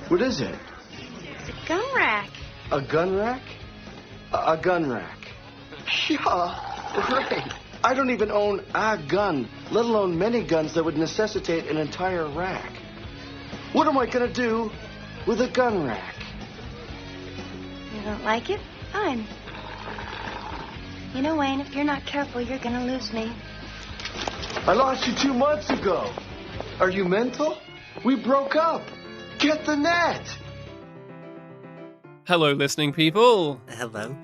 What is it? It's a gun rack. A gun rack? A gun rack. Yeah, right. I don't even own a gun, let alone many guns that would necessitate an entire rack. What am I gonna do with a gun rack? You don't like it? Fine. You know, Wayne, if you're not careful, you're gonna lose me. I lost you 2 months ago. Are you mental? We broke up. Get the net. Hello, listening people. Hello.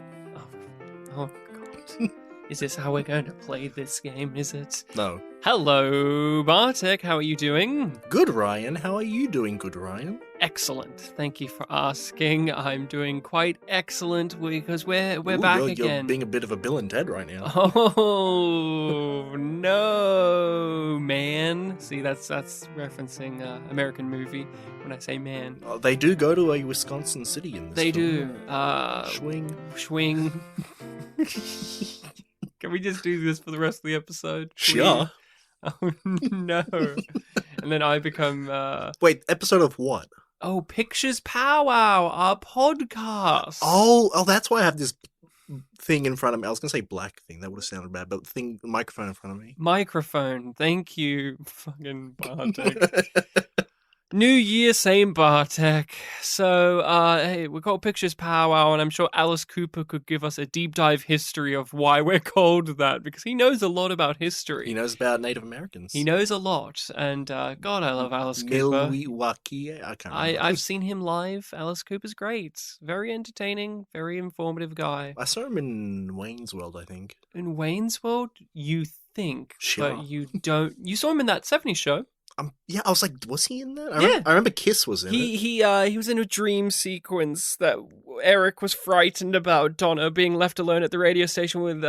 Oh God. Is this how we're going to play this game, is it? No. Hello, Bartek. How are you doing? Good, Ryan. How are you doing, good, Ryan? Excellent. Thank you for asking. I'm doing quite excellent because we're back you're again. You're being a bit of a Bill and Ted right now. Oh, no, man. See, that's referencing American movie when I say man. Oh, they do go to a Wisconsin city in this They film. do. Swing. Can we just do this for the rest of the episode? Sure. Oh, no. And then I become... Wait, episode of what? Oh, Pictures Powwow, our podcast. Oh, that's why I have this thing in front of me. I was going to say black thing. That would have sounded bad, but microphone in front of me. Microphone. Thank you, fucking Bartek. New year, same Bartek. So, hey, we're called Pictures Powwow, and I'm sure Alice Cooper could give us a deep dive history of why we're called that, because he knows a lot about history. He knows about Native Americans. He knows a lot, and God, I love Alice Cooper. Milwaukee, I can't remember. I've seen him live. Alice Cooper's great. Very entertaining, very informative guy. I saw him in Wayne's World, I think. In Wayne's World, you think, Sure. but you don't. You saw him in that 70s show. Yeah, I was like, was he in that? Yeah. I remember Kiss was in it. He was in a dream sequence that Eric was frightened about Donna being left alone at the radio station with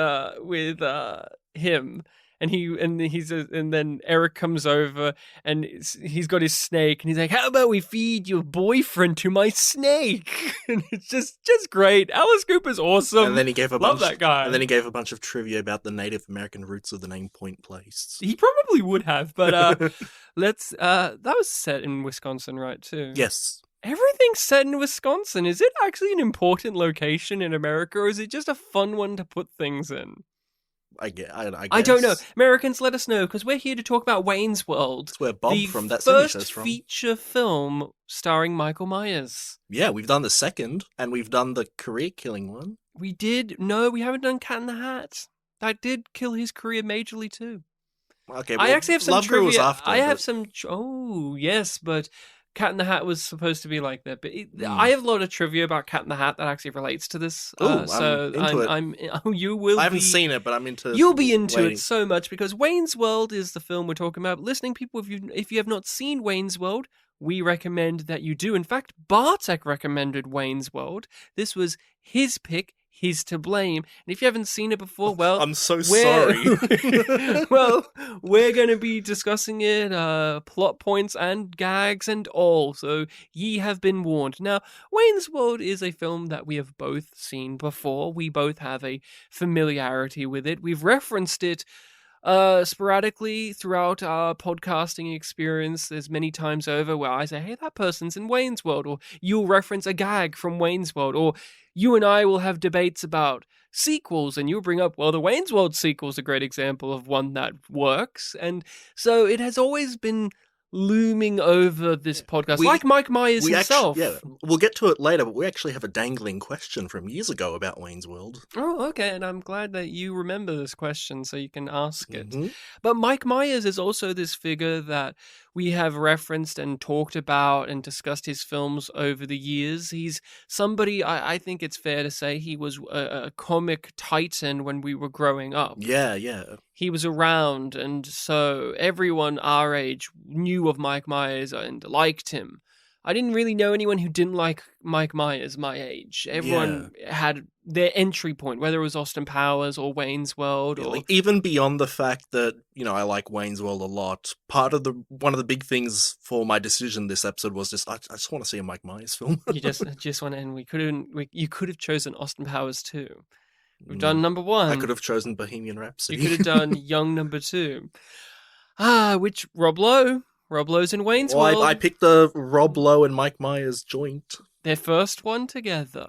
him, and then Eric comes over and he's got his snake and he's like, "How about we feed your boyfriend to my snake?" And it's just great. Alice Cooper's awesome. And then he gave Love that guy. And then he gave a bunch of trivia about the Native American roots of the name Point Place. He probably would have, but that was set in Wisconsin, right? Too. Yes. Everything's set in Wisconsin. Is it actually an important location in America, or is it just a fun one to put things in? I guess. I don't know. Americans, let us know, because we're here to talk about Wayne's World. That's where Bob from that the show's from. first feature film starring Michael Myers. Yeah, we've done the second, and we've done the career-killing one. We did. No, we haven't done Cat in the Hat. That did kill his career majorly too. Okay, well, I actually have some Love Guru was trivia. after, I have but- some. Oh, yes, but Cat in the Hat was supposed to be like that. But I have a lot of trivia about Cat in the Hat that actually relates to this. Ooh, so I'm into it. You will. I haven't seen it, but I'm into. You'll be into waiting. it so much because Wayne's World is the film we're talking about. Listening people, if you have not seen Wayne's World, we recommend that you do. In fact, Bartek recommended Wayne's World. This was his pick. He's to blame. And if you haven't seen it before, well... I'm so sorry. Well, we're going to be discussing it, plot points and gags and all, so ye have been warned. Now, Wayne's World is a film that we have both seen before. We both have a familiarity with it. We've referenced it sporadically throughout our podcasting experience. There's many times over where I say, hey, that person's in Wayne's World, or you'll reference a gag from Wayne's World, or you and I will have debates about sequels, and you'll bring up, well, the Wayne's World sequel is a great example of one that works. And so it has always been looming over this podcast, like Mike Myers himself. We'll get to it later, but we actually have a dangling question from years ago about Wayne's World. Oh, okay, and I'm glad that you remember this question so you can ask it. Mm-hmm. But Mike Myers is also this figure that we have referenced and talked about and discussed his films over the years. He's somebody, I think it's fair to say, he was a comic titan when we were growing up. Yeah, yeah. He was around, and so everyone our age knew of Mike Myers and liked him. I didn't really know anyone who didn't like Mike Myers my age. Everyone had their entry point, whether it was Austin Powers or Wayne's World. Yeah, or like, even beyond the fact that, you know, I like Wayne's World a lot, one of the big things for my decision this episode was just, I just want to see a Mike Myers film. You just went in. You could have chosen Austin Powers too. We've done number one. I could have chosen Bohemian Rhapsody. You could have done Young number two. Which Rob Lowe Rob Lowe's and Wayne's Well, World. I picked the Rob Lowe and Mike Myers joint. Their first one together.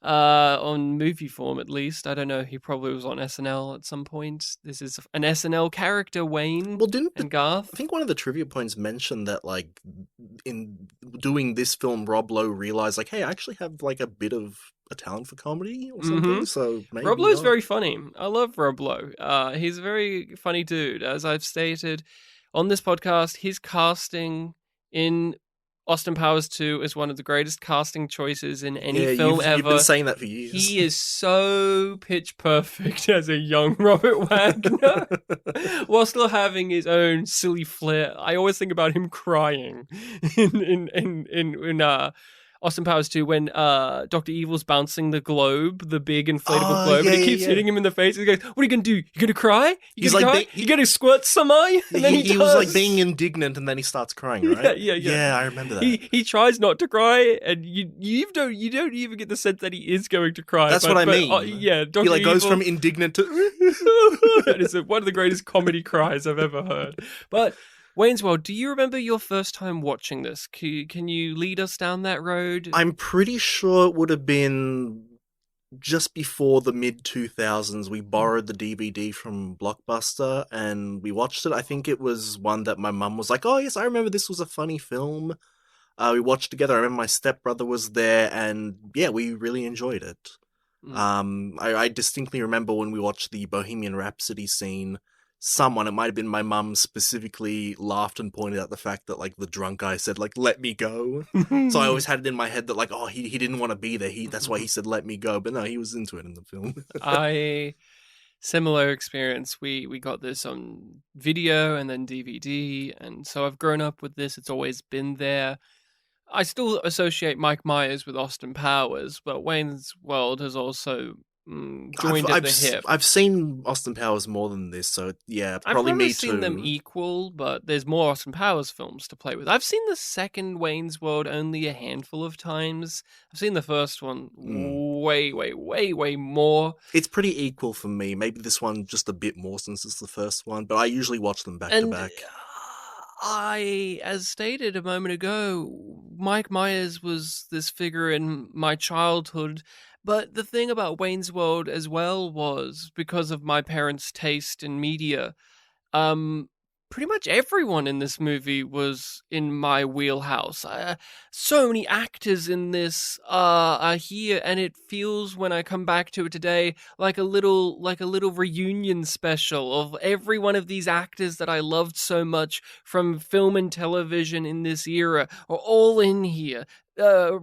On movie form, at least. I don't know. He probably was on SNL at some point. This is an SNL character, Wayne and Garth. I think one of the trivia points mentioned that, like, in doing this film, Rob Lowe realized, like, hey, I actually have, like, a bit of a talent for comedy or something. So maybe Rob Lowe's very funny. I love Rob Lowe. He's a very funny dude. As I've stated on this podcast, his casting in Austin Powers 2 is one of the greatest casting choices in any film ever. You've been saying that for years. He is so pitch perfect as a young Robert Wagner, while still having his own silly flair. I always think about him crying in Austin Powers 2 when Dr. Evil's bouncing the globe, the big inflatable globe, and it keeps hitting him in the face. He goes, "What are you going to do? You going to cry? You going to squirt some eye?" And then he was like being indignant, and then he starts crying, right? Yeah, I remember that. He tries not to cry, and you don't even get the sense that he is going to cry. That's what I mean. Dr. He Evil goes from indignant to... That is one of the greatest comedy cries I've ever heard. But Wayne's World, do you remember your first time watching this? Can you lead us down that road? I'm pretty sure it would have been just before the mid-2000s. We borrowed the DVD from Blockbuster and we watched it. I think it was one that my mum was like, "Oh, yes, I remember this was a funny film." We watched together. I remember my stepbrother was there and, yeah, we really enjoyed it. I distinctly remember when we watched the Bohemian Rhapsody scene, someone, it might have been my mum, specifically laughed and pointed out the fact that, like, the drunk guy said, like, "Let me go." So I always had it in my head that, like, oh, he didn't want to be there. That's why he said, "Let me go." But no, he was into it in the film. Similar experience. We got this on video and then DVD, and so I've grown up with this. It's always been there. I still associate Mike Myers with Austin Powers, but Wayne's World has also joined at the hip. I've seen Austin Powers more than this, so yeah, probably me too. I've seen them equal, but there's more Austin Powers films to play with. I've seen the second Wayne's World only a handful of times. I've seen the first one way more. It's pretty equal for me. Maybe this one just a bit more since it's the first one, but I usually watch them back to back. As stated a moment ago, Mike Myers was this figure in my childhood. But the thing about Wayne's World as well was, because of my parents' taste in media, pretty much everyone in this movie was in my wheelhouse. So many actors in this are here, and it feels, when I come back to it today, like a little reunion special of every one of these actors that I loved so much from film and television in this era are all in here. They're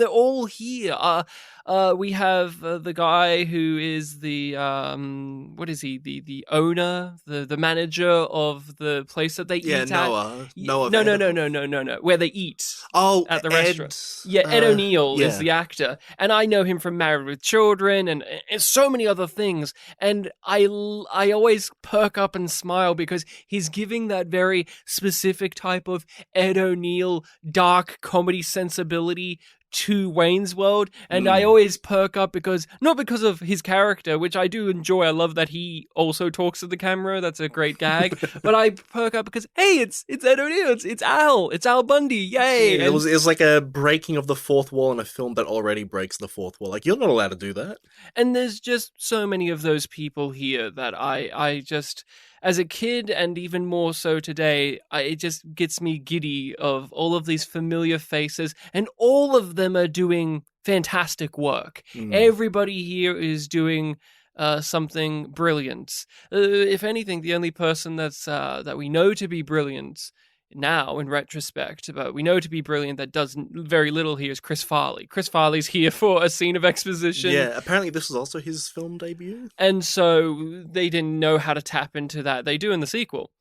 all here. We have the guy who is the what is he? The owner, the manager of the place that they eat at. Noah. No. Where they eat. Oh, at the Ed, restaurant. Yeah, Ed O'Neill is the actor, and I know him from Married with Children and so many other things. And I always perk up and smile because he's giving that very specific type of Ed O'Neill dark comedy sensibility to Wayne's World, and I always perk up not because of his character, which I do enjoy. I love that he also talks to the camera. That's a great gag. But I perk up because, hey, it's Ed O'Neill, it's Al Bundy, yay! It was like a breaking of the fourth wall in a film that already breaks the fourth wall. Like, you're not allowed to do that. And there's just so many of those people here that I just, as a kid and even more so today, it just gets me giddy of all of these familiar faces, and all of them are doing fantastic work. Everybody here is doing something brilliant. If anything, the only person that we know to be brilliant now, in retrospect, but we know to be brilliant that does very little here, is Chris Farley. Chris Farley's here for a scene of exposition. Yeah, apparently this was also his film debut. And so they didn't know how to tap into that. They do in the sequel.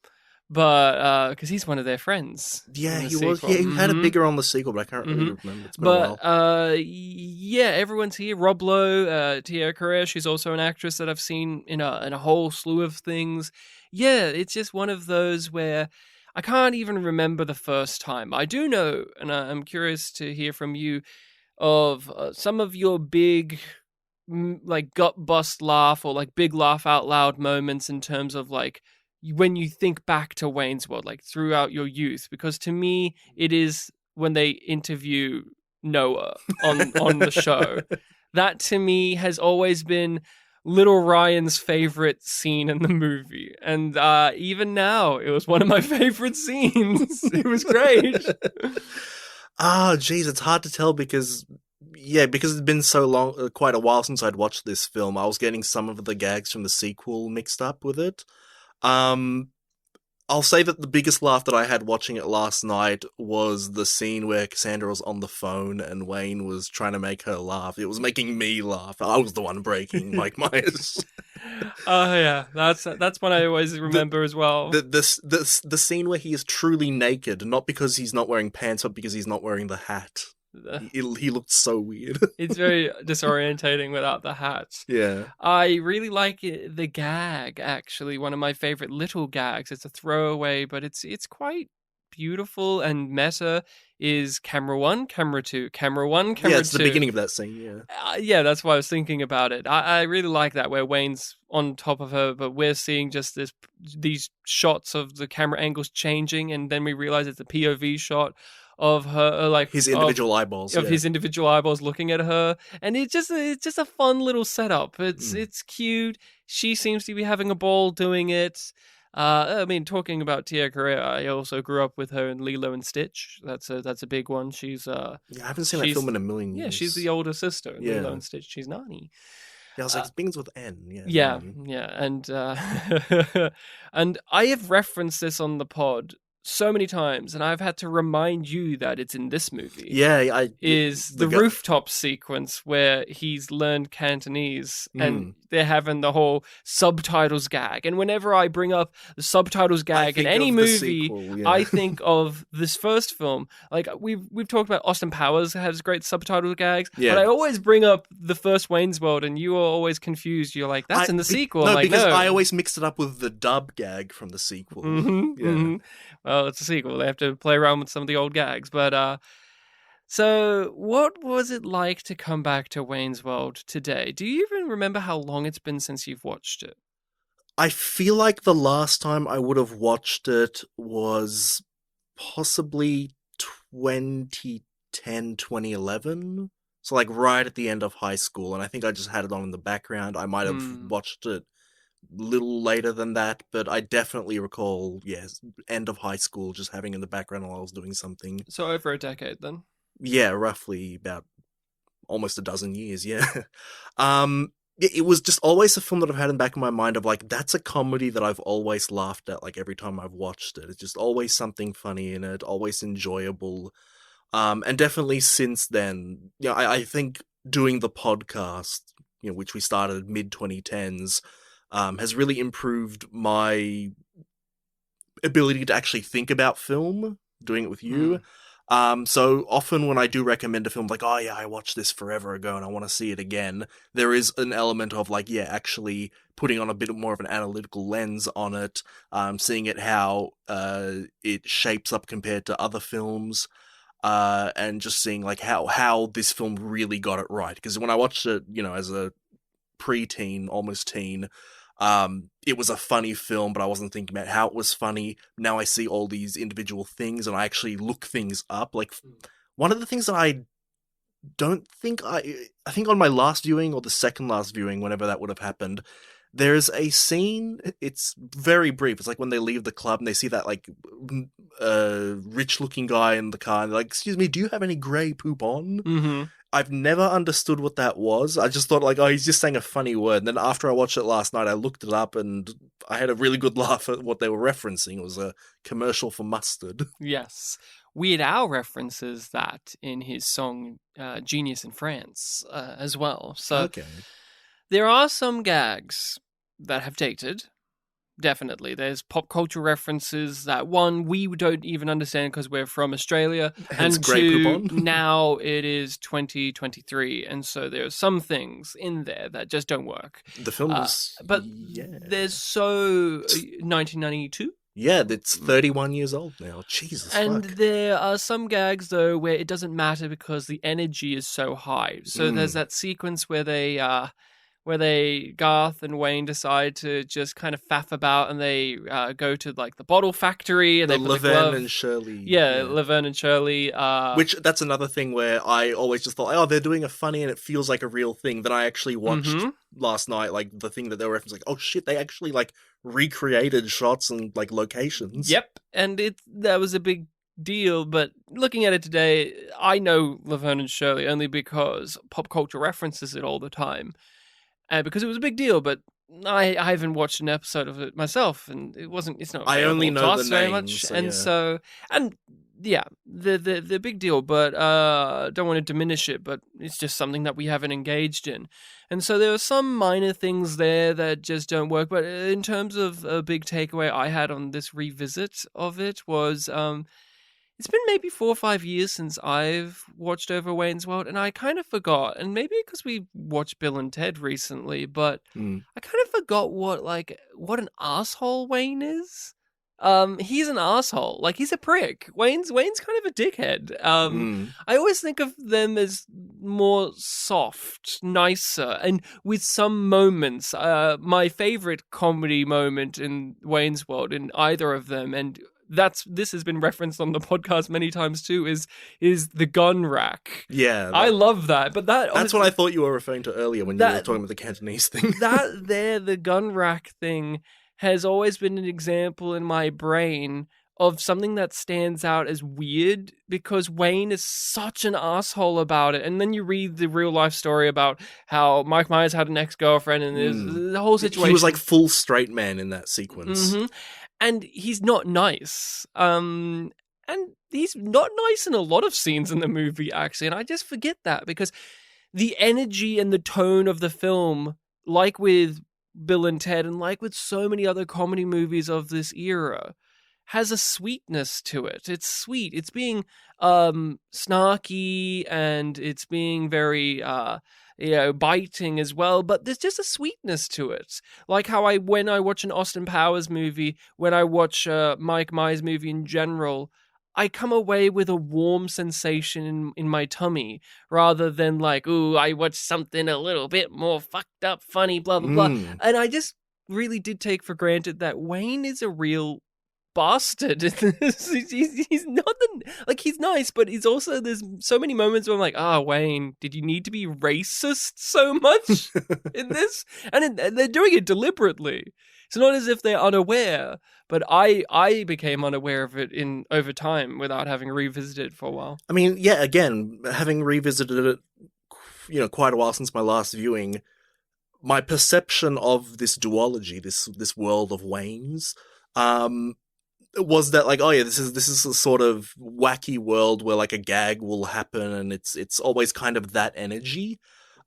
But because he's one of their friends. Yeah, he was. Yeah, he had a bigger on the sequel, but I can't really remember. It's been a while. Yeah, everyone's here. Rob Lowe, Tia Carrere, she's also an actress that I've seen in a whole slew of things. Yeah, it's just one of those where I can't even remember the first time. I do know, and I'm curious to hear from you, of some of your big, like, gut bust laugh or like big laugh out loud moments in terms of like when you think back to Wayne's World, like throughout your youth? Because to me, it is when they interview Noah on the show. That to me has always been little Ryan's favorite scene in the movie. And even now, it was one of my favorite scenes. It was great. Geez, it's hard to tell because it's been so long, quite a while since I'd watched this film. I was getting some of the gags from the sequel mixed up with it. I'll say that the biggest laugh that I had watching it last night was the scene where Cassandra was on the phone and Wayne was trying to make her laugh. It was making me laugh. I was the one breaking Mike Myers. Oh yeah, that's one I always remember as well. The scene where he is truly naked, not because he's not wearing pants, but because he's not wearing the hat. He looked so weird. It's very disorientating without the hat. Yeah. I really like the gag, actually. One of my favorite little gags. It's a throwaway, but it's quite beautiful and meta. Is camera 1, camera 2, camera 1, camera 2. Yeah, it's the beginning of that scene, yeah. Yeah, that's why I was thinking about it. I really like that, where Wayne's on top of her, but we're seeing just these shots of the camera angles changing, and then we realize it's a POV shot of her, like his individual eyeballs, his individual eyeballs looking at her, and it's just a fun little setup. It's cute. She seems to be having a ball doing it. I mean, talking about Tia Carrere, I also grew up with her in Lilo and Stitch. That's a big one. She's I haven't seen that film in a million years. Yeah, she's the older sister in Lilo and Stitch. She's Nani. Yeah, I was like, it begins with N. Yeah, and and I have referenced this on the pod so many times, and I've had to remind you that it's in this movie. Yeah, is the rooftop sequence where he's learned Cantonese and they're having the whole subtitles gag. And whenever I bring up the subtitles gag in any movie, I think of this first film. Like we've talked about Austin Powers has great subtitle gags, but I always bring up the first Wayne's World, and you are always confused. You're like, that's in the sequel. No, because I always mixed it up with the dub gag from the sequel. Well, it's a sequel. They have to play around with some of the old gags. But so what was it like to come back to Wayne's World today? Do you even remember how long it's been since you've watched it? I feel like the last time I would have watched it was possibly 2010, 2011. So like right at the end of high school. And I think I just had it on in the background. I might have watched it little later than that, but I definitely recall, end of high school, just having in the background while I was doing something. So over a decade then? Yeah, roughly about almost a dozen years, yeah. It was just always a film that I've had in the back of my mind of like, that's a comedy that I've always laughed at, like every time I've watched it. It's just always something funny in it, always enjoyable. And definitely since then, I think doing the podcast, which we started mid-2010s, has really improved my ability to actually think about film, doing it with you. So often when I do recommend a film, like, oh yeah, I watched this forever ago and I want to see it again, there is an element of like, actually putting on a bit more of an analytical lens on it, seeing it how it shapes up compared to other films, and just seeing like how this film really got it right. Because when I watched it, as a pre-teen, almost teen, it was a funny film, but I wasn't thinking about how it was funny. Now I see all these individual things and I actually look things up. Like one of the things that I think on my last viewing or the second last viewing, whenever that would have happened, there's a scene, it's very brief. It's like when they leave the club and they see that like rich looking guy in the car and they're like, excuse me, do you have any grey poop on? Mm-hmm. I've never understood what that was. I just thought like, oh, he's just saying a funny word. And then after I watched it last night, I looked it up and I had a really good laugh at what they were referencing. It was a commercial for mustard. Yes. Weird Al references that in his song Genius in France as well. So there are some gags that have dated. Definitely. There's pop culture references that, one, we don't even understand because we're from Australia. Hence and two, now it is 2023. And so there are some things in there that just don't work. The film is... But there's 1992? Yeah, it's 31 years old now. Jesus And fuck. there are some gags, though, where it doesn't matter because the energy is so high. So there's that sequence where they... where Garth and Wayne decide to just kind of faff about, and they go to like the bottle factory, and they put the glove. And Shirley. Yeah, Laverne and Shirley. Which, that's another thing where I always just thought, oh, they're doing a funny and it feels like a real thing. Then I actually watched last night, like, the thing that they were referencing, like, oh shit, they actually, like, recreated shots and, like, locations. Yep, and that was a big deal, but looking at it today, I know Laverne and Shirley only because pop culture references it all the time. Because it was a big deal, but I haven't watched an episode of it myself, and it's not. I only available to know us the very names, much, so, the big deal, but don't want to diminish it, but it's just something that we haven't engaged in, and so there are some minor things there that just don't work. But in terms of a big takeaway I had on this revisit of it was, it's been maybe 4 or 5 years since I've watched over Wayne's World, and I kind of forgot, and maybe because we watched Bill and Ted recently, but I kind of forgot what an asshole Wayne is. He's an asshole. Like, he's a prick. Wayne's kind of a dickhead. I always think of them as more soft, nicer, and with some moments. My favorite comedy moment in Wayne's World, in either of them, and this has been referenced on the podcast many times too, is the gun rack. Yeah. I love that. But that's what I thought you were referring to earlier when you were talking about the Cantonese thing. The gun rack thing has always been an example in my brain of something that stands out as weird, because Wayne is such an asshole about it. And then you read the real life story about how Mike Myers had an ex-girlfriend, and there's the whole situation. He was like full straight man in that sequence. And he's not nice. And he's not nice in a lot of scenes in the movie, actually. And I just forget that, because the energy and the tone of the film, like with Bill and Ted and like with so many other comedy movies of this era, has a sweetness to it. It's sweet. It's being snarky, and it's being very biting as well, but there's just a sweetness to it. Like how when I watch an Austin Powers movie, when I watch Mike Myers movie in general, I come away with a warm sensation in my tummy, rather than like, ooh, I watched something a little bit more fucked up, funny, blah, blah, blah. And I just really did take for granted that Wayne is a real bastard. He's not he's nice, but he's also, there's so many moments where I'm like, Wayne, did you need to be racist so much in this? And they're doing it deliberately. It's not as if they're unaware, but I became unaware of it over time without having revisited it for a while. I mean, yeah, again, having revisited it, quite a while since my last viewing, my perception of this duology, this world of Waynes, was that like, oh yeah, this is a sort of wacky world where like a gag will happen, and it's always kind of that energy.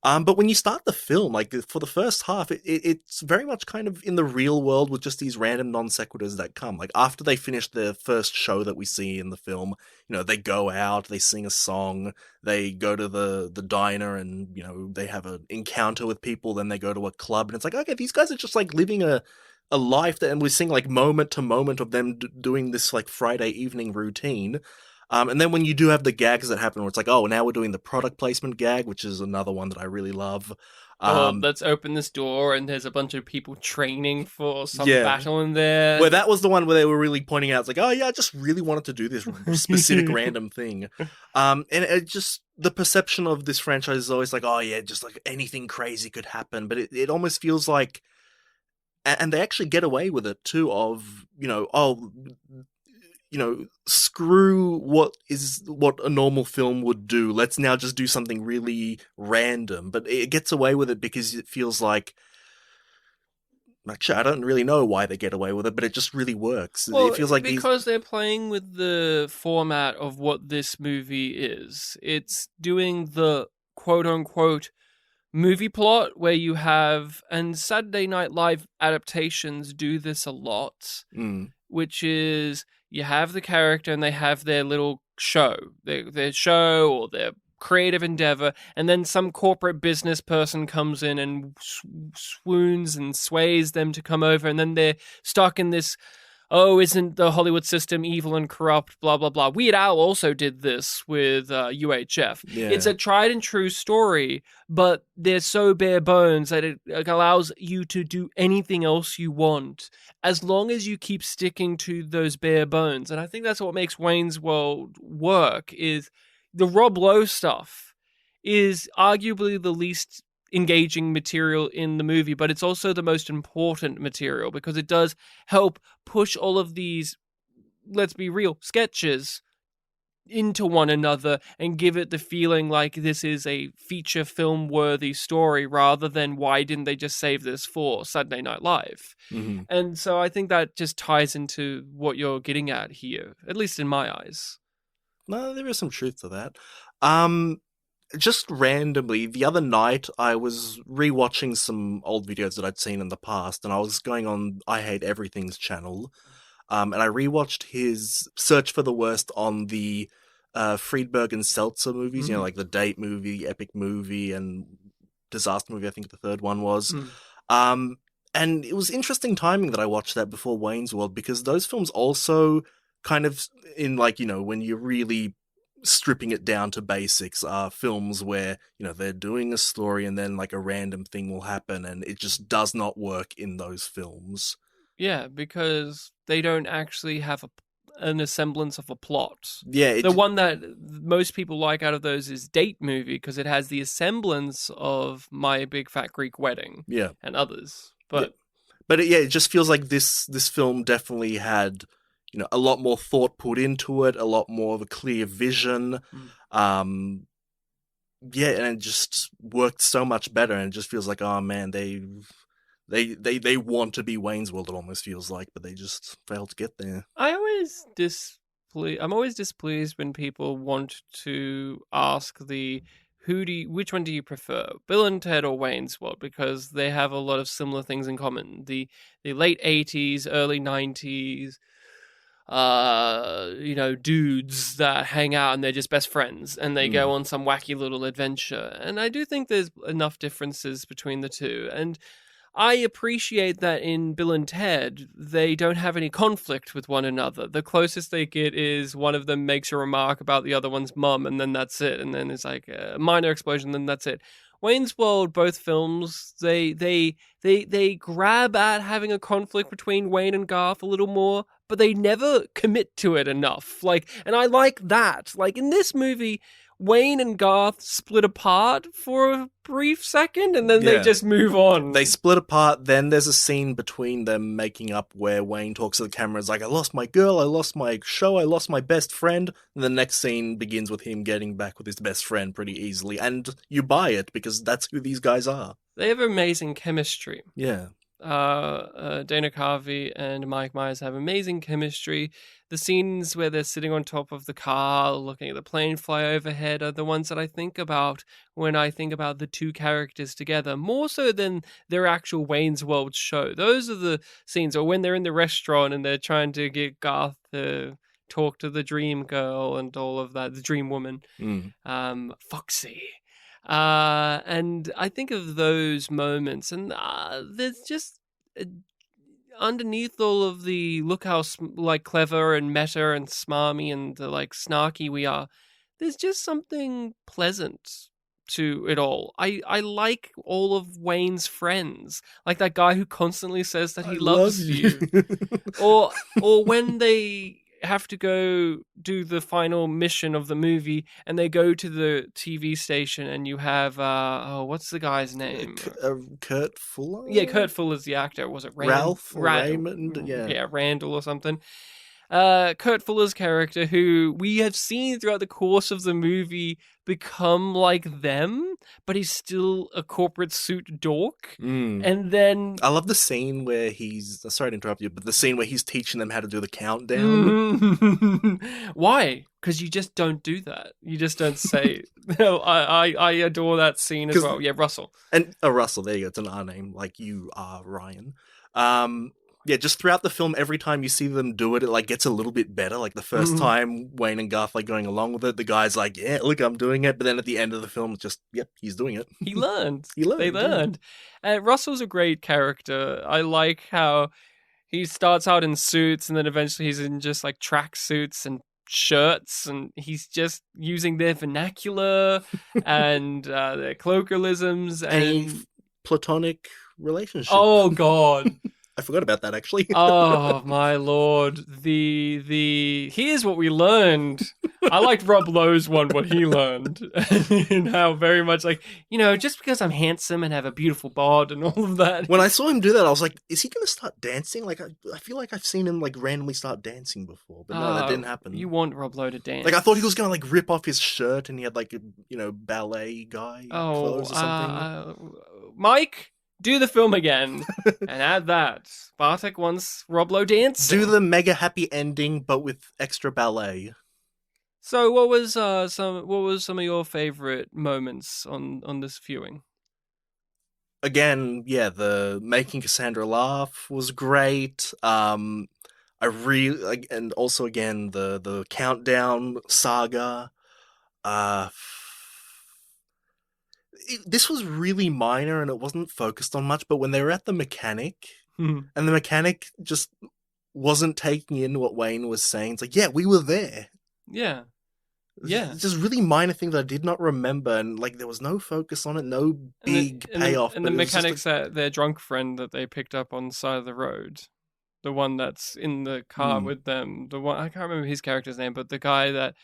But when you start the film, like for the first half, it's very much kind of in the real world with just these random non sequiturs that come. Like after they finish the first show that we see in the film, they go out, they sing a song, they go to the diner, and they have an encounter with people. Then they go to a club, and it's like, okay, these guys are just like living a life and we're seeing like moment to moment of them doing this like Friday evening routine. And then when you do have the gags that happen where it's like, oh, now we're doing the product placement gag, which is another one that I really love. Let's open this door and there's a bunch of people training for some battle in there. Where that was the one where they were really pointing out, it's like, oh yeah, I just really wanted to do this specific random thing. And it just, the perception of this franchise is always like, oh yeah, just like anything crazy could happen. But it almost feels like, and they actually get away with it too, of, screw what a normal film would do. Let's now just do something really random. But it gets away with it because it feels like, actually, I don't really know why they get away with it, but it just really works. Well, it feels like because they're playing with the format of what this movie is. It's doing the quote-unquote movie plot where you have, and Saturday Night Live adaptations do this a lot, which is you have the character and they have their little show, their show or their creative endeavor, and then some corporate business person comes in and swoons and sways them to come over, and then they're stuck in this oh, isn't the Hollywood system evil and corrupt, blah, blah, blah. Weird Al also did this with UHF. Yeah. It's a tried and true story, but they're so bare bones that it allows you to do anything else you want as long as you keep sticking to those bare bones. And I think that's what makes Wayne's World work, is the Rob Lowe stuff is arguably the least engaging material in the movie, but it's also the most important material because it does help push all of these, let's be real, sketches into one another and give it the feeling like this is a feature film worthy story rather than why didn't they just save this for Saturday Night Live. Mm-hmm. And so I think that just ties into what you're getting at here, at least in my eyes. No, there is some truth to that. Just randomly, the other night, I was rewatching some old videos that I'd seen in the past, and I was going on I Hate Everything's channel, and I rewatched his Search for the Worst on the Friedberg and Seltzer movies, like the Date movie, Epic movie, and Disaster movie, I think the third one was. And it was interesting timing that I watched that before Wayne's World, because those films also kind of, in when you're really stripping it down to basics, are films where they're doing a story and then a random thing will happen and it just does not work in those films. Yeah, because they don't actually have an semblance of a plot. Yeah, the one that most people like out of those is Date movie because it has the semblance of My Big Fat Greek Wedding. Yeah, and others, but it just feels like this film definitely had a lot more thought put into it, a lot more of a clear vision. And it just worked so much better, and it just feels like, oh man, they want to be Wayne's World, it almost feels like, but they just failed to get there. I'm always displeased when people want to ask which one do you prefer, Bill and Ted or Wayne's World, because they have a lot of similar things in common. The late 80s, early 90s, dudes that hang out and they're just best friends and they go on some wacky little adventure. And I do think there's enough differences between the two. And I appreciate that in Bill and Ted, they don't have any conflict with one another. The closest they get is one of them makes a remark about the other one's mum, and then that's it. And then it's like a minor explosion, then that's it. Wayne's World, both films, they grab at having a conflict between Wayne and Garth a little more, but they never commit to it enough. And I like that. In this movie, Wayne and Garth split apart for a brief second, and then they just move on. They split apart, then there's a scene between them making up where Wayne talks to the camera, it's like, I lost my girl, I lost my show, I lost my best friend, and the next scene begins with him getting back with his best friend pretty easily, and you buy it, because that's who these guys are. They have amazing chemistry. Yeah. Dana Carvey and Mike Myers have amazing chemistry. The scenes where they're sitting on top of the car looking at the plane fly overhead are the ones that I think about when I think about the two characters together, more so than their actual Wayne's World show. Those are the scenes, or when they're in the restaurant and they're trying to get Garth to talk to the dream girl and all of that, the dream woman, Foxy. And I think of those moments, and there's just underneath all of the look how clever and meta and smarmy and snarky we are, there's just something pleasant to it all. I like all of Wayne's friends, like that guy who constantly says that he loves you. or when they have to go do the final mission of the movie and they go to the TV station and you have what's the guy's name? Kurt Fuller? Yeah, Kurt Fuller's the actor. Was it Ralph or Raymond? Yeah, Randall or something. Kurt Fuller's character, who we have seen throughout the course of the movie become like them, but he's still a corporate suit dork. And then I love the scene where he's sorry to interrupt you, but the scene where he's teaching them how to do the countdown. Why? Because you just don't do that. You just don't say. No, I adore that scene as well. Yeah, Russell. And Russell, there you go. It's an R name, like you are Ryan. Yeah, just throughout the film, every time you see them do it, it gets a little bit better. Like the first time Wayne and Garth going along with it, the guy's like, yeah, look, I'm doing it. But then at the end of the film, it's just, yep, he's doing it. He learned. They learned. Russell's a great character. I like how he starts out in suits and then eventually he's in just like track suits and shirts, and he's just using their vernacular and their colloquialisms and platonic relationship. Oh God. I forgot about that actually. Oh my lord. The here's what we learned. I liked Rob Lowe's one, what he learned. And how very much like, just because I'm handsome and have a beautiful bod and all of that. When I saw him do that, I was like, is he going to start dancing? Like, I feel like I've seen him like randomly start dancing before, but no, that didn't happen. You want Rob Lowe to dance. Like, I thought he was going to like rip off his shirt and he had like, ballet guy clothes or something. Mike, do the film again and add that. Bartek wants Rob Lowe dancing. Do the mega happy ending, but with extra ballet. So, what was some of your favorite moments on this viewing? Again, yeah, the making Cassandra laugh was great. I really and also again the countdown saga. This was really minor and it wasn't focused on much, but when they were at the mechanic and the mechanic just wasn't taking in what Wayne was saying, it's like, yeah, we were there. Yeah. Yeah. It's just really minor thing that I did not remember, and like there was no focus on it, no big payoff. And the mechanic's their drunk friend that they picked up on the side of the road. The one that's in the car with them. The one I can't remember his character's name, but the guy that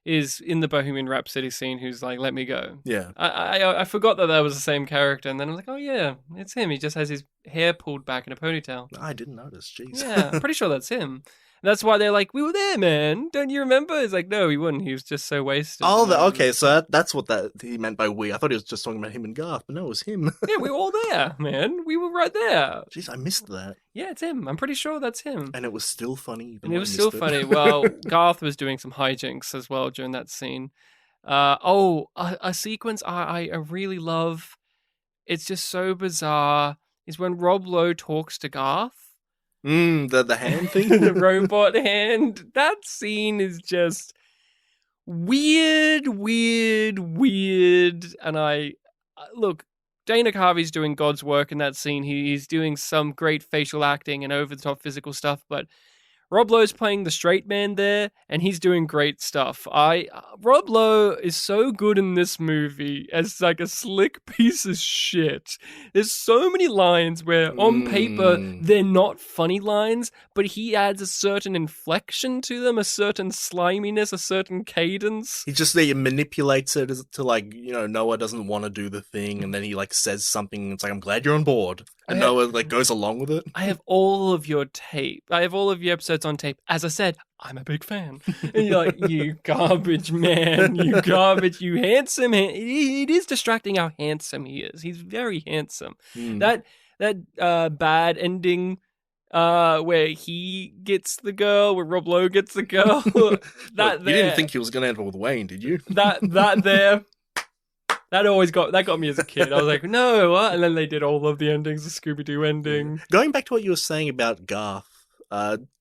is in the Bohemian Rhapsody scene who's like, let me go. Yeah. I forgot that was the same character, and then I was like, oh yeah, it's him. He just has his hair pulled back in a ponytail. I didn't notice, jeez. Yeah, I'm pretty sure that's him. That's why they're like, we were there, man. Don't you remember? It's like, no, he wouldn't. He was just so wasted. Oh, okay. So that's what he meant by we. I thought he was just talking about him and Garth, but no, it was him. Yeah, we were all there, man. We were right there. Jeez, I missed that. Yeah, it's him. I'm pretty sure that's him. And it was still funny. And it was still funny. Well, Garth was doing some hijinks as well during that scene. A sequence I really love. It's just so bizarre. Is when Rob Lowe talks to Garth. The hand thing? The robot hand. That scene is just weird. And look, Dana Carvey's doing God's work in that scene. He's doing some great facial acting and over-the-top physical stuff, but Rob Lowe's playing the straight man there, and he's doing great stuff. Rob Lowe is so good in this movie as like a slick piece of shit. There's so many lines where on paper they're not funny lines, but he adds a certain inflection to them, a certain sliminess, a certain cadence. He just manipulates it to like, Noah doesn't want to do the thing, and then he like says something. It's like, I'm glad you're on board. And Noah like goes along with it. I have all of your tape. I have all of your episodes on tape. As I said, I'm a big fan. And you're like, you garbage man, you garbage, you handsome. It is distracting how handsome he is. He's very handsome. That bad ending where he gets the girl, where Rob Lowe gets the girl. You didn't think he was going to end up with Wayne, did you? That there. That got me as a kid. I was like, no, what? And then they did all of the endings, the Scooby-Doo ending. Going back to what you were saying about Garth,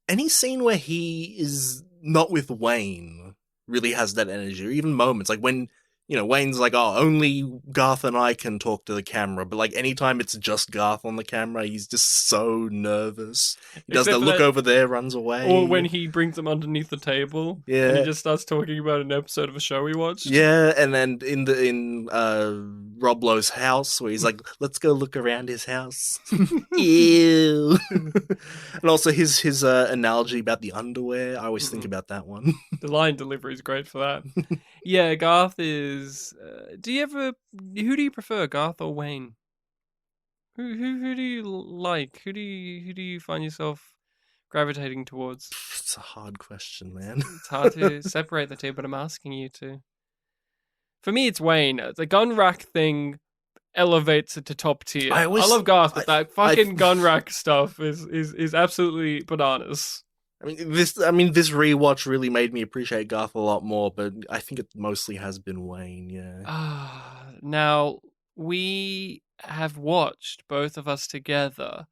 any scene where he is not with Wayne really has that energy, or even moments like when, Wayne's like, oh, only Garth and I can talk to the camera, but like anytime it's just Garth on the camera, he's just so nervous. He does the look over there, runs away. Or when he brings them underneath the table, and he just starts talking about an episode of a show he watched. Yeah, and then in Rob Lowe's house, where he's like, let's go look around his house. Ew. And also his analogy about the underwear, I always think about that one. The line delivery is great for that. Yeah, Garth is. Who do you prefer, Garth or Wayne? Who do you like? Who do you find yourself gravitating towards? It's a hard question, man. It's hard to separate the two, but I'm asking you to. For me, it's Wayne. The gun rack thing elevates it to top tier. I love Garth, but that fucking gun rack stuff is absolutely bananas. This rewatch really made me appreciate Garth a lot more, but I think it mostly has been Wayne, yeah. Now, we have watched, both of us together,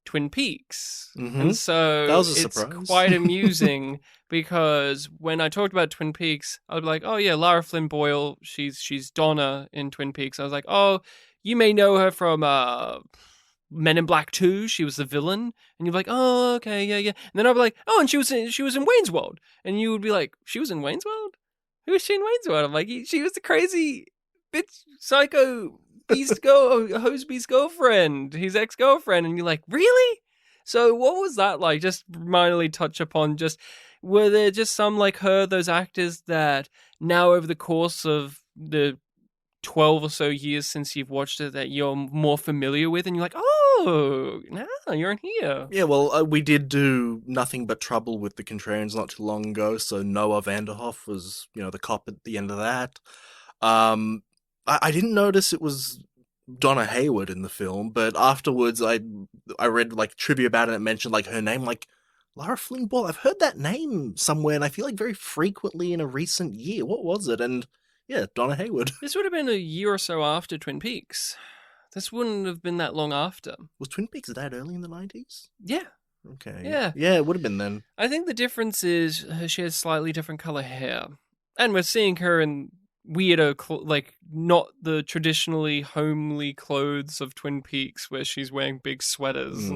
Twin Peaks. Mm-hmm. And so that was a surprise. It's quite amusing because when I talked about Twin Peaks, I was like, oh yeah, Lara Flynn Boyle, she's Donna in Twin Peaks. I was like, oh, you may know her from Men in Black 2, she was the villain, and you'd be like, oh, okay, yeah. And then I'd be like, oh, and she was in Wayne's World, and you would be like, she was in Wayne's World? Who was she in Wayne's World? I'm like, she was the crazy bitch, psycho Hoseby's girlfriend, his ex-girlfriend, and you're like, really? So what was that like? Just minorly touch upon were there just some like her, those actors that now over the course of the 12 or so years since you've watched it that you're more familiar with, and you're like, oh, now you're in here. Yeah, well, we did do Nothing But Trouble with the Contrarians not too long ago, so Noah Vanderhoff was, the cop at the end of that. I didn't notice it was Donna Hayward in the film, but afterwards I read like trivia about it and it mentioned like her name, like Lara Flynn Boyle. I've heard that name somewhere, and I feel like very frequently in a recent year. What was it? And yeah, Donna Hayward. This would have been a year or so after Twin Peaks. This wouldn't have been that long after. Was Twin Peaks that early in the 90s? Yeah. Okay. Yeah. Yeah, it would have been then. I think the difference is she has slightly different color hair. And we're seeing her in weirder, like not the traditionally homely clothes of Twin Peaks where she's wearing big sweaters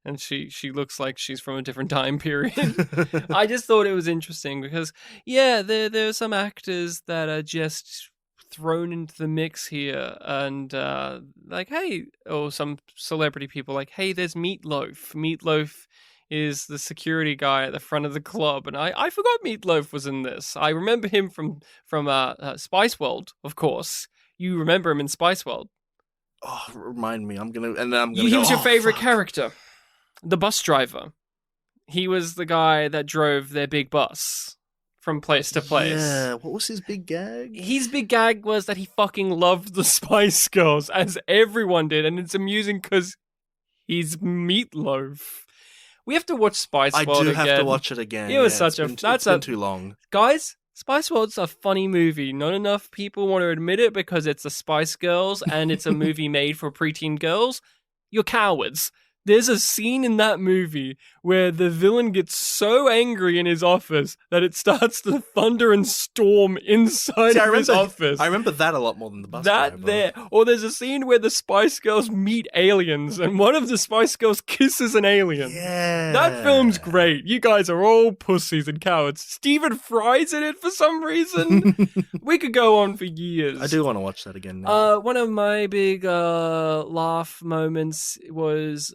and she looks like she's from a different time period. I just thought it was interesting because, yeah, there are some actors that are just thrown into the mix here and like, hey, or some celebrity people like, hey, there's Meatloaf. Meatloaf is the security guy at the front of the club, and I forgot Meatloaf was in this. I remember him from Spice World, of course. You remember him in Spice World. Oh, remind me. He was your favorite character, the bus driver. He was the guy that drove their big bus from place to place. Yeah, what was his big gag? His big gag was that he fucking loved the Spice Girls, as everyone did, and it's amusing because he's Meatloaf. We have to watch Spice World again. I do have to watch it again. It was it's been too long. Guys, Spice World's a funny movie. Not enough people want to admit it because it's the Spice Girls and it's a movie made for preteen girls. You're cowards. There's a scene in that movie where the villain gets so angry in his office that it starts to thunder and storm inside of his office. I remember that a lot more than the bus driver. Or there's a scene where the Spice Girls meet aliens and one of the Spice Girls kisses an alien. Yeah. That film's great. You guys are all pussies and cowards. Stephen Fry's in it for some reason. We could go on for years. I do want to watch that again now. One of my big laugh moments was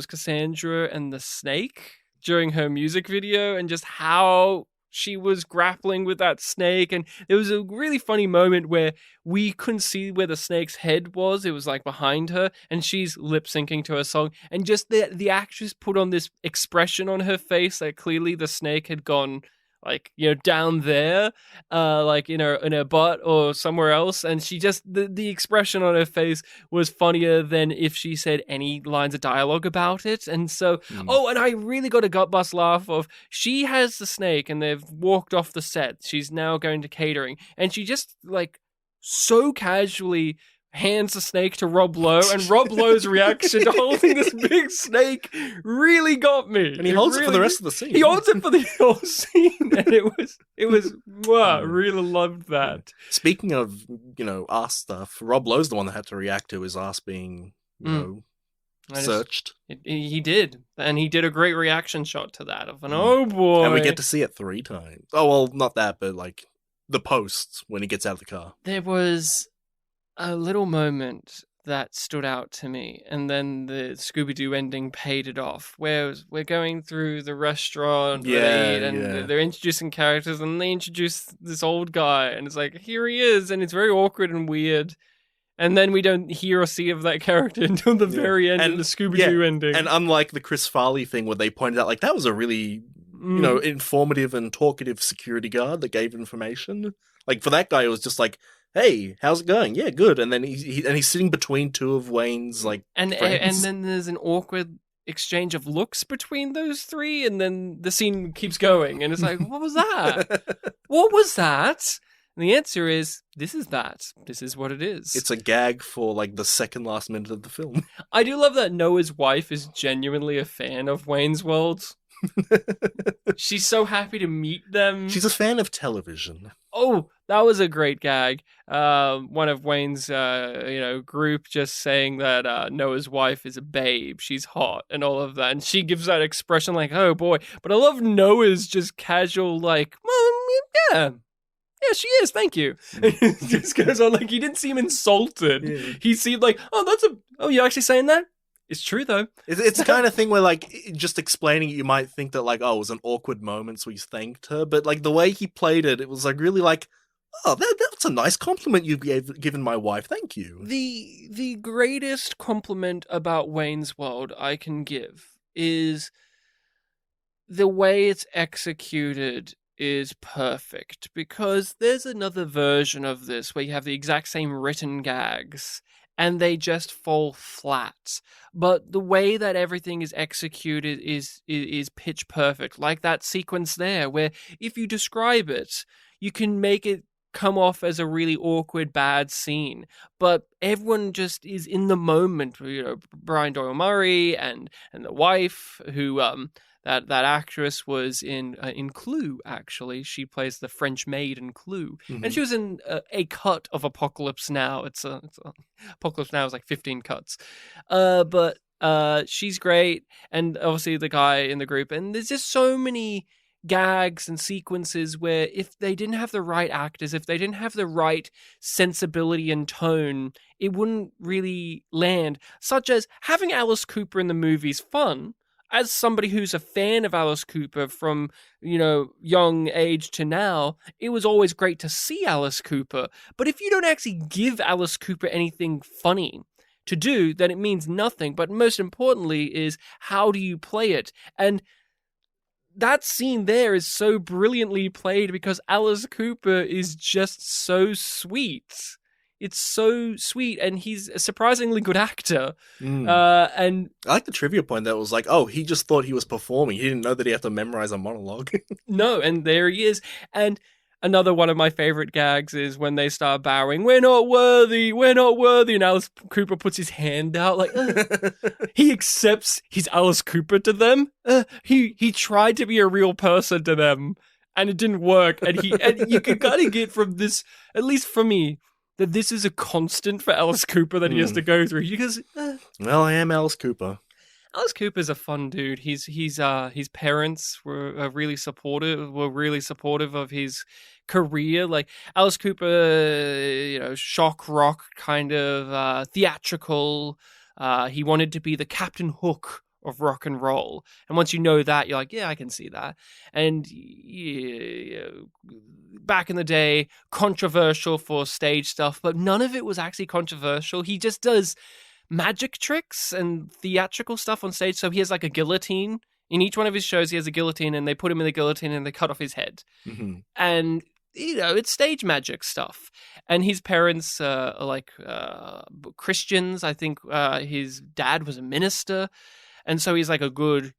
Cassandra and the snake during her music video and just how she was grappling with that snake. And there was a really funny moment where we couldn't see where the snake's head was. It was like behind her and she's lip syncing to her song. And just the actress put on this expression on her face that clearly the snake had gone like, down there, like in her butt or somewhere else. And she just, the expression on her face was funnier than if she said any lines of dialogue about it. And so, and I really got a gut bust laugh of, she has the snake and they've walked off the set. She's now going to catering. And she just like so casually hands the snake to Rob Lowe, and Rob Lowe's reaction to holding this big snake really got me. And he holds it for the rest of the scene. He holds it for the whole scene, and it was wow, I really loved that. Speaking of, ass stuff, Rob Lowe's the one that had to react to his ass being, searched. He did, and he did a great reaction shot to that of an oh boy. And we get to see it 3 times. Oh, well, not that, but like the post when he gets out of the car. There was a little moment that stood out to me, and then the Scooby-Doo ending paid it off, where we're going through the restaurant and they're introducing characters, and they introduce this old guy, and it's like, here he is, and it's very awkward and weird, and then we don't hear or see of that character until the very end of the Scooby-Doo ending. And unlike the Chris Farley thing where they pointed out, like, that was a really, informative and talkative security guard that gave information. Like, for that guy, it was just like, hey, how's it going? Yeah, good. And then he's sitting between 2 of Wayne's friends. And then there's an awkward exchange of looks between those 3, and then the scene keeps going, and it's like, what was that? What was that? And the answer is, this is that. This is what it is. It's a gag for like the second last minute of the film. I do love that Noah's wife is genuinely a fan of Wayne's World. She's so happy to meet them. She's a fan of television. Oh, that was a great gag. One of Wayne's, group just saying that Noah's wife is a babe. She's hot and all of that. And she gives that expression like, oh boy. But I love Noah's just casual like, yeah, she is. Thank you. And he just goes on like he didn't seem insulted. Yeah. He seemed like, you're actually saying that? It's true though. It's the kind of thing where like just explaining it, you might think that like, oh, it was an awkward moment, so he's thanked her. But like the way he played it, it was like really like, oh, that's a nice compliment you've given my wife. Thank you. The greatest compliment about Wayne's World I can give is the way it's executed is perfect, because there's another version of this where you have the exact same written gags and they just fall flat. But the way that everything is executed is pitch perfect. Like that sequence there where if you describe it, you can make it come off as a really awkward, bad scene. But everyone just is in the moment. Brian Doyle-Murray and the wife who... That actress was in Clue, actually. She plays the French maid in Clue. Mm-hmm. And she was in a cut of Apocalypse Now. Apocalypse Now is like 15 cuts. But she's great. And obviously the guy in the group. And there's just so many gags and sequences where if they didn't have the right actors, if they didn't have the right sensibility and tone, it wouldn't really land. Such as having Alice Cooper in the movie is fun. As somebody who's a fan of Alice Cooper from, young age to now, it was always great to see Alice Cooper. But if you don't actually give Alice Cooper anything funny to do, then it means nothing. But most importantly is, how do you play it? And that scene there is so brilliantly played because Alice Cooper is just so sweet. It's so sweet, and he's a surprisingly good actor. And I like the trivia point that was like, oh, he just thought he was performing. He didn't know that he had to memorize a monologue. No, and there he is. And another one of my favorite gags is when they start bowing, we're not worthy, and Alice Cooper puts his hand out like, he accepts he's Alice Cooper to them. He tried to be a real person to them, and it didn't work. And you can kind of get from this, at least for me, that this is a constant for Alice Cooper that he has to go through. Because, well, I am Alice Cooper. Alice Cooper's a fun dude. His parents were really supportive of his career. Like Alice Cooper, shock rock kind of theatrical. He wanted to be the Captain Hook of rock and roll. And once you know that, you're like, yeah, I can see that. And back in the day, controversial for stage stuff, but none of it was actually controversial. He just does magic tricks and theatrical stuff on stage. So he has like a guillotine. In each one of his shows, he has a guillotine, and they put him in the guillotine and they cut off his head. Mm-hmm. And it's stage magic stuff. And his parents are like Christians. I think his dad was a minister. And so he's a good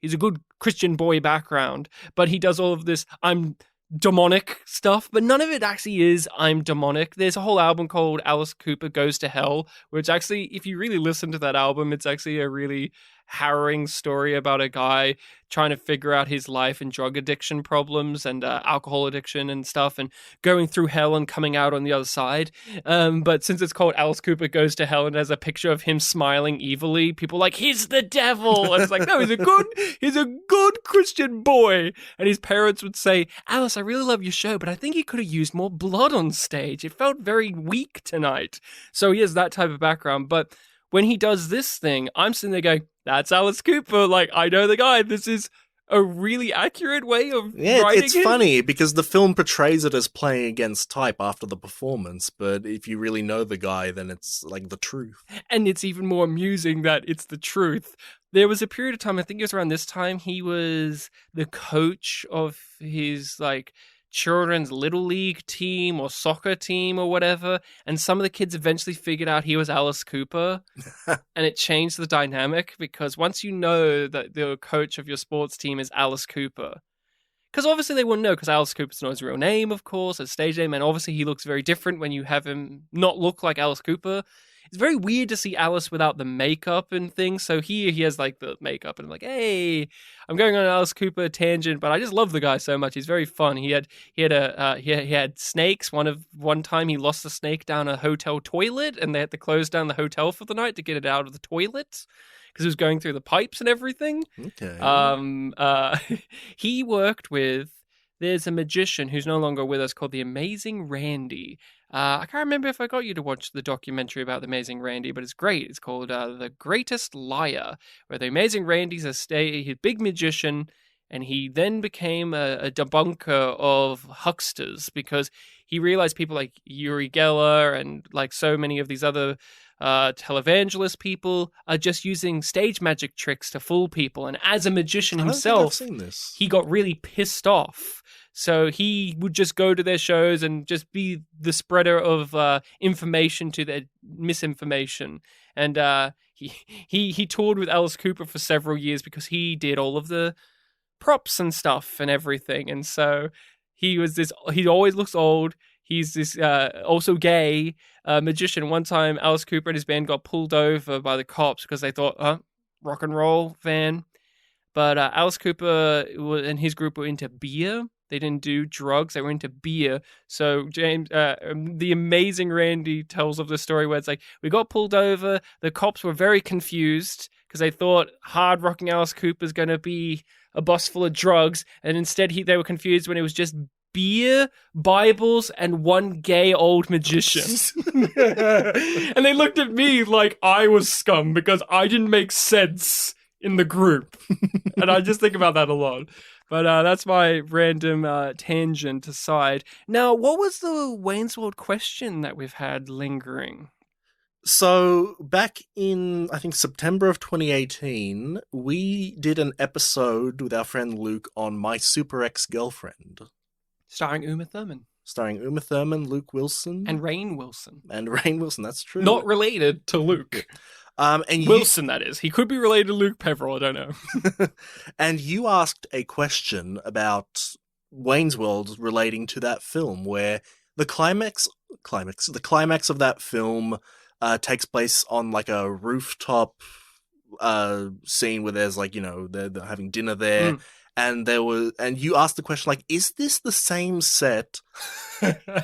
Christian boy background, but he does all of this I'm demonic stuff, but none of it actually is I'm demonic. There's a whole album called Alice Cooper Goes to Hell, which actually, if you really listen to that album, it's actually a really harrowing story about a guy trying to figure out his life and drug addiction problems and alcohol addiction and stuff, and going through hell and coming out on the other side. But since it's called Alice Cooper Goes to Hell and has a picture of him smiling evilly, people are like, he's the devil. And it's like, no, he's a good Christian boy. And his parents would say, Alice, I really love your show, but I think he could have used more blood on stage. It felt very weak tonight. So he has that type of background. But when he does this thing, I'm sitting there going, that's Alice Cooper. Like, I know the guy. This is a really accurate way of writing it's it. Funny because the film portrays it as playing against type after the performance, but if you really know the guy, then it's like the truth. And it's even more amusing that it's the truth. There was a period of time, I think it was around this time, he was the coach of his children's little league team or soccer team or whatever, and some of the kids eventually figured out he was Alice Cooper, and it changed the dynamic, because once you know that the coach of your sports team is Alice Cooper, because obviously they wouldn't know, because Alice Cooper's not his real name, of course, his stage name, and obviously he looks very different when you have him not look like Alice Cooper. it's very weird to see Alice without the makeup and things. So here he has like the makeup, and I'm like, hey, I'm going on an Alice Cooper tangent, but I just love the guy so much. He's very fun. He had snakes. One time he lost a snake down a hotel toilet, and they had to close down the hotel for the night to get it out of the toilet because it was going through the pipes and everything. Okay. He worked with. There's a magician who's no longer with us called the Amazing Randy. I can't remember if I got you to watch the documentary about the Amazing Randy, but it's great. It's called The Greatest Liar, where the Amazing Randy's a big magician, and he then became a debunker of hucksters because he realized people like Uri Geller and like so many of these other televangelist people are just using stage magic tricks to fool people. And as a magician himself, he got really pissed off. So he would just go to their shows and just be the spreader of information to their misinformation. And he toured with Alice Cooper for several years because he did all of the props and stuff and everything. And so he always looks old. He's this also gay magician. One time, Alice Cooper and his band got pulled over by the cops because they thought, rock and roll van. But Alice Cooper and his group were into beer. They didn't do drugs. They were into beer. So James, the Amazing Randy tells of the story where it's like, we got pulled over. The cops were very confused because they thought hard rocking Alice Cooper's going to be a bus full of drugs. And instead they were confused when it was just beer, Bibles, and one gay old magician. And they looked at me like I was scum because I didn't make sense in the group. And I just think about that a lot. But that's my random tangent aside. Now, what was the Wayne's World question that we've had lingering? So back in, I think, September of 2018, we did an episode with our friend Luke on My Super Ex-Girlfriend. Starring Uma Thurman. Luke Wilson. And Rainn Wilson. That's true. Not related to Luke. And Wilson, that is. He could be related to Luke Peverell, I don't know. And you asked a question about Wayne's World relating to that film, where the climax of that film takes place on like a rooftop scene where there's like, they're having dinner there. And you asked the question like, is this the same set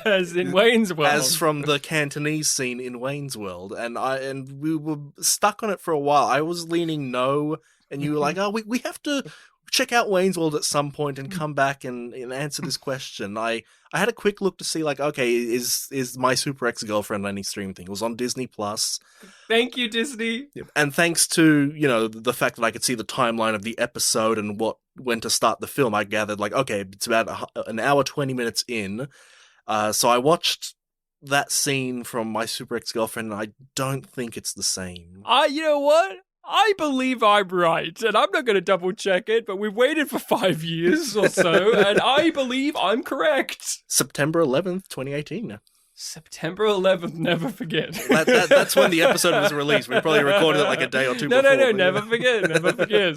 as in Wayne's World, as from the Cantonese scene in Wayne's World? And we were stuck on it for a while. I was leaning no, and you were like, oh, we have to check out Wayne's World at some point and come back and answer this question. I had a quick look to see like, okay, is My Super Ex-Girlfriend any stream thing? It was on Disney Plus. Thank you, Disney. And thanks to, the fact that I could see the timeline of the episode and when to start the film, I gathered like, okay, it's about an hour, 20 minutes in. So I watched that scene from My Super Ex-Girlfriend, and I don't think it's the same. You know what? I believe I'm right, and I'm not going to double check it, but we've waited for 5 years or so, and I believe I'm correct. September 11th, 2018. September 11th, never forget. That's when the episode was released. We probably recorded it like a day or two before. No, never forget.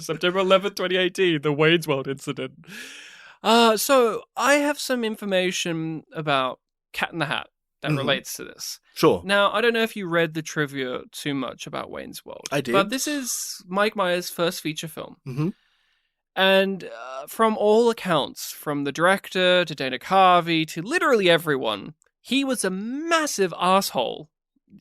September 11th, 2018, the Wayne's World incident. So I have some information about Cat in the Hat that relates to this. Sure. Now, I don't know if you read the trivia too much about Wayne's World. I did. But this is Mike Myers' first feature film. Mm-hmm. And from all accounts, from the director to Dana Carvey to literally everyone, he was a massive asshole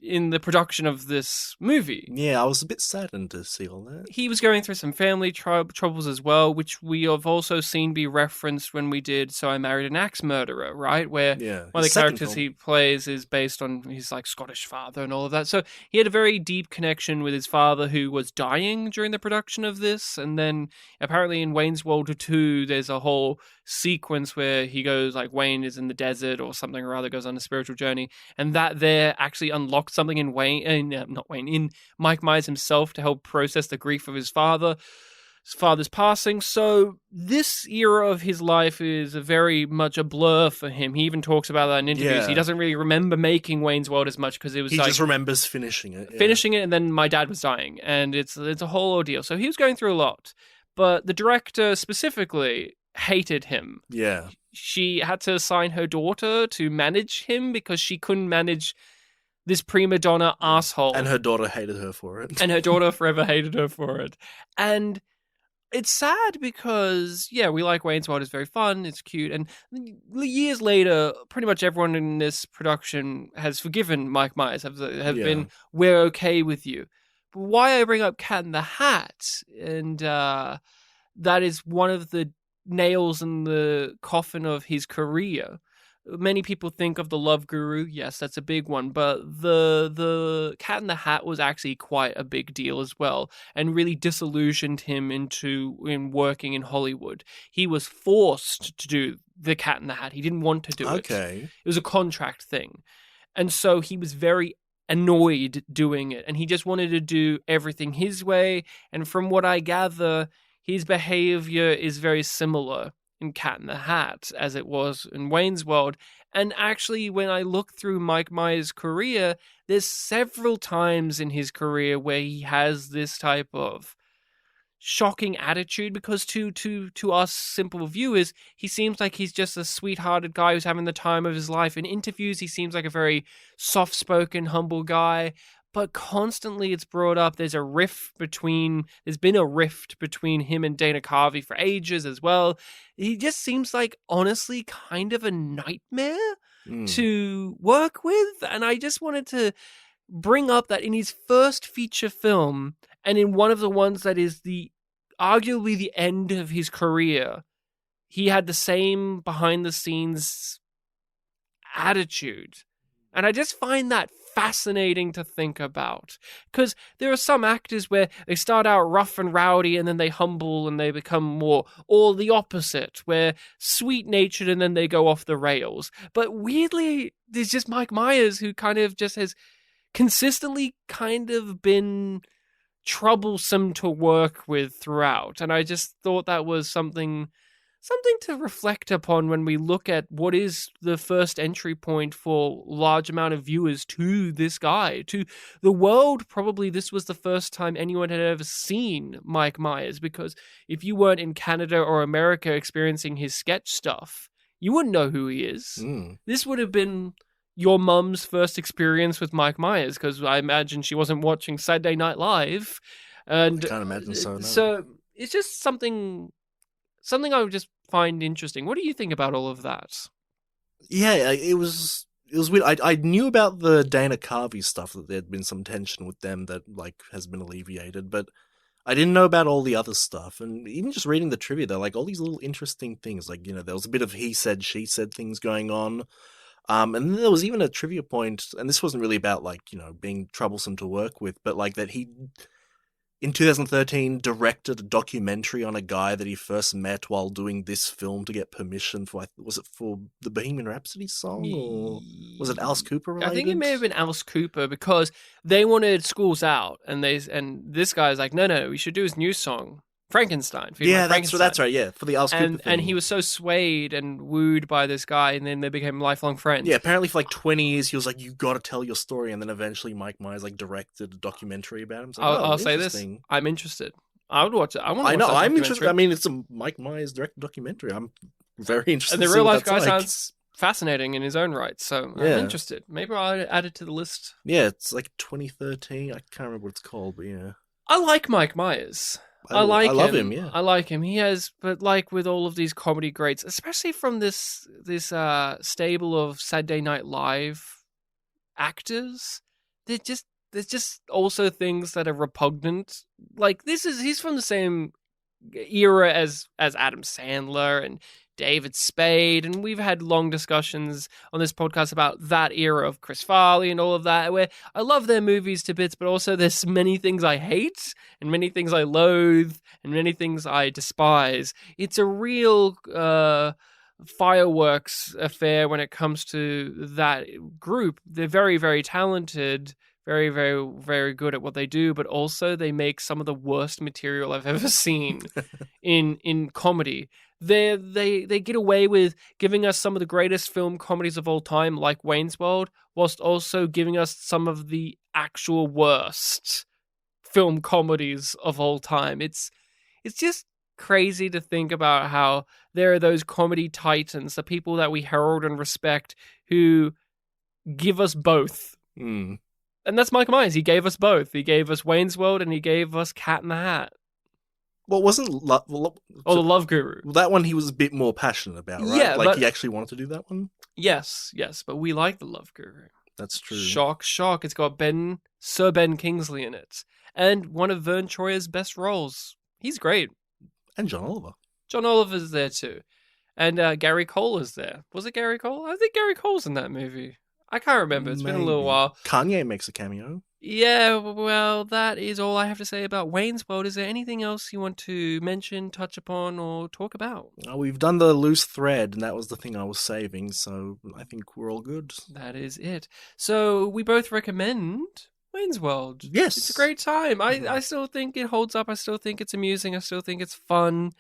in the production of this movie. Yeah, I was a bit saddened to see all that. He was going through some family troubles as well, which we have also seen be referenced when we did So I Married an Axe Murderer, right? Where one of the characters he plays is based on his like Scottish father and all of that. So he had a very deep connection with his father who was dying during the production of this. And then apparently in Wayne's World 2, there's a whole sequence where he goes like Wayne is in the desert or something or other, goes on a spiritual journey, and that there actually unlocked something in in Mike Myers himself to help process the grief of his father's passing. So this era of his life is very much a blur for him. He even talks about that in interviews. He doesn't really remember making Wayne's World as much because it was he just remembers finishing it. And then my dad was dying, and it's a whole ordeal. So he was going through a lot, but the director specifically hated him. Yeah. She had to assign her daughter to manage him because she couldn't manage this prima donna asshole. And her daughter hated her for it. And her daughter forever hated her for it. And it's sad because, yeah, we like Wayne's World. It's very fun. It's cute. And years later, pretty much everyone in this production has forgiven Mike Myers, have been, we're okay with you. But why I bring up Cat in the Hat, and that is one of the nails in the coffin of his career. Many people think of the Love Guru. Yes, that's a big one. But the Cat in the Hat was actually quite a big deal as well, and really disillusioned him in working in Hollywood. He was forced to do the Cat in the Hat. He didn't want to do it. Okay. It was a contract thing. And so he was very annoyed doing it. And he just wanted to do everything his way. And from what I gather, his behavior is very similar in Cat in the Hat as it was in Wayne's World. And actually, when I look through Mike Myers' career, there's several times in his career where he has this type of shocking attitude, because to us simple viewers, he seems like he's just a sweethearted guy who's having the time of his life. In interviews, he seems like a very soft-spoken, humble guy. But constantly it's brought up there's been a rift between him and Dana Carvey for ages as well. He just seems like, honestly, kind of a nightmare to work with. And I just wanted to bring up that in his first feature film, and in one of the ones that is arguably the end of his career, he had the same behind-the-scenes attitude. And I just find that fascinating to think about, because there are some actors where they start out rough and rowdy and then they humble and they become more, or the opposite, where sweet-natured and then they go off the rails. But weirdly, there's just Mike Myers, who kind of just has consistently kind of been troublesome to work with throughout. And I just thought that was something to reflect upon when we look at what is the first entry point for large amount of viewers to this guy, to the world. Probably this was the first time anyone had ever seen Mike Myers, because if you weren't in Canada or America experiencing his sketch stuff, you wouldn't know who he is. This would have been your mum's first experience with Mike Myers, because I imagine she wasn't watching Saturday Night Live. And I can't imagine so. No. So it's just something I would just find interesting. What do you think about all of that? Yeah, it was weird. I knew about the Dana Carvey stuff, that there'd been some tension with them that has been alleviated, but I didn't know about all the other stuff. And even just reading the trivia, there all these little interesting things. There was a bit of he said, she said things going on. And then there was even a trivia point, and this wasn't really about being troublesome to work with, but that he, in 2013, directed a documentary on a guy that he first met while doing this film to get permission for, was it for the Bohemian Rhapsody song, or was it Alice Cooper related? I think it may have been Alice Cooper, because they wanted Schools Out, and this guy's like, no, we should do his new song, Frankenstein. Yeah, that's right. Yeah, for the Alice Cooper thing. And he was so swayed and wooed by this guy, and then they became lifelong friends. Yeah, apparently for 20 years he was like, you got to tell your story, and then eventually Mike Myers directed a documentary about him. I'll say this: I'm interested. I would watch it. I'm interested. I mean, it's a Mike Myers directed documentary. I'm very interested. And the real life guy sounds fascinating in his own right, so I'm interested. Maybe I'll add it to the list. Yeah, it's 2013. I can't remember what it's called, but yeah. I like Mike Myers. I love him. Yeah, I like him. He has, but with all of these comedy greats, especially from this stable of Saturday Night Live actors, there's just also things that are repugnant. He's from the same era as Adam Sandler and David Spade, and we've had long discussions on this podcast about that era of Chris Farley and all of that, where I love their movies to bits, but also there's many things I hate and many things I loathe and many things I despise. It's a real fireworks affair when it comes to that group. They're very, very talented, very, very, very good at what they do, but also they make some of the worst material I've ever seen in comedy. They get away with giving us some of the greatest film comedies of all time, like Wayne's World, whilst also giving us some of the actual worst film comedies of all time. It's just crazy to think about how there are those comedy titans, the people that we herald and respect, who give us both Hmm. And that's Michael Myers. He gave us both. He gave us Wayne's World and he gave us Cat in the Hat. Well, wasn't Or The Love Guru. that one he was a bit more passionate about, right? Yeah, Like but- he actually wanted to do that one? Yes, but we like The Love Guru. That's true. Shock, shock. It's got Sir Ben Kingsley in it. And one of Vern Troyer's best roles. He's great. And John Oliver. John Oliver's there too. And Gary Cole is there. Was it Gary Cole? I think Gary Cole's in that movie. I can't remember. It's been a little Maybe. while. Kanye makes a cameo. Yeah, well, that is all I have to say about Wayne's World. Is there anything else you want to mention, touch upon, or talk about? We've done the loose thread, and that was the thing I was saving, so I think we're all good. That is it. So we both recommend Wayne's World. Yes. It's a great time. I still think it holds up. I still think it's amusing. I still think it's fun.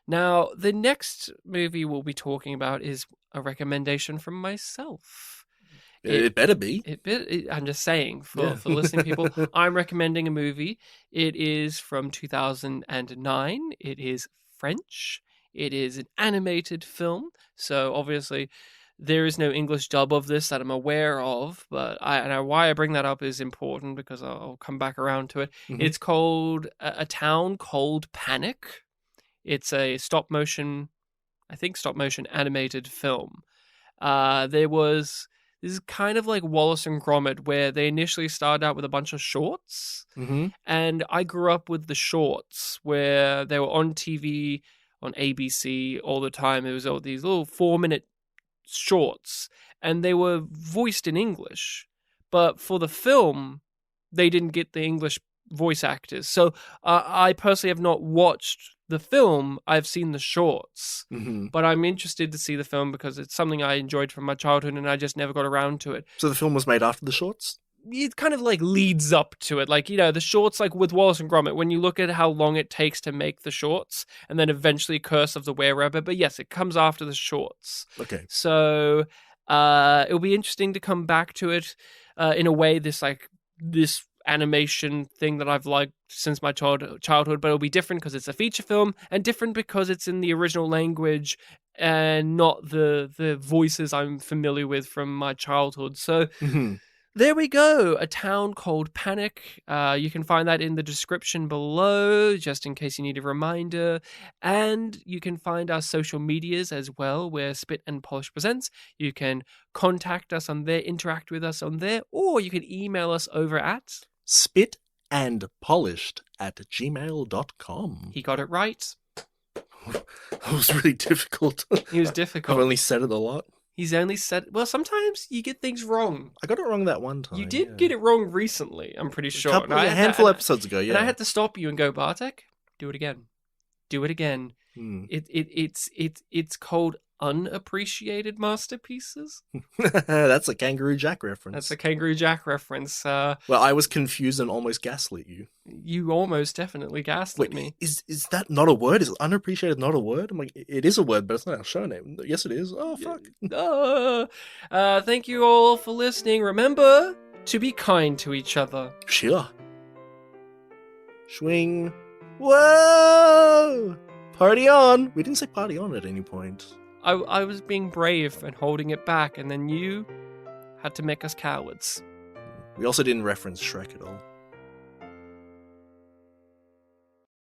Now, the next movie we'll be talking about is a recommendation from myself. It better be. I'm just saying, for Yeah. listening people, I'm recommending a movie. It is from 2009. It is French. It is an animated film. So obviously, there is no English dub of this that I'm aware of. But why I bring that up is important because I'll come back around to it. Mhm. It's called A Town Called Panic. It's a stop motion animated film. This is kind of like Wallace and Gromit, where they initially started out with a bunch of shorts. Mm-hmm. And I grew up with the shorts, where they were on TV, on ABC all the time. It was all these little 4-minute shorts, and they were voiced in English. But for the film, they didn't get the English voice actors. So I personally have not watched the film. I've seen the shorts. Mm-hmm. But I'm interested to see the film because it's something I enjoyed from my childhood and I just never got around to it. So the film was made after the shorts? It kind of like leads up to it. Like, the shorts, like with Wallace and Gromit, when you look at how long it takes to make the shorts and then eventually Curse of the Were-Rabbit. But yes, it comes after the shorts. Okay. So it'll be interesting to come back to it in a way, this animation thing that I've liked since my childhood, but it'll be different because it's a feature film and different because it's in the original language and not the voices I'm familiar with from my childhood. So Mm-hmm. there we go. A Town Called Panic. You can find that in the description below, just in case you need a reminder. And you can find our social medias as well, where Spit and Polish presents. You can contact us on there, interact with us on there, or you can email us over at spitandpolished@gmail.com. He got it right. That was really difficult. He was I've difficult. only said it a lot. He's only said, well, sometimes you get things wrong. I got it wrong that one time. You did get it wrong recently, I'm pretty sure. A handful of episodes ago, yeah. And I had to stop you and go, Bartek, do it again. Do it again. Hmm. It's called Unappreciated Masterpieces. That's a Kangaroo Jack reference. That's a Kangaroo Jack reference. Well, I was confused and almost gaslit you. You almost definitely gaslit me. Is that not a word? Is unappreciated not a word? I'm like, it is a word, but it's not our show name. Yes, it is. Oh, fuck. Thank you all for listening. Remember to be kind to each other. Sure. Swing. Whoa! Party on! We didn't say party on at any point. I was being brave and holding it back, and then you had to make us cowards. We also didn't reference Shrek at all.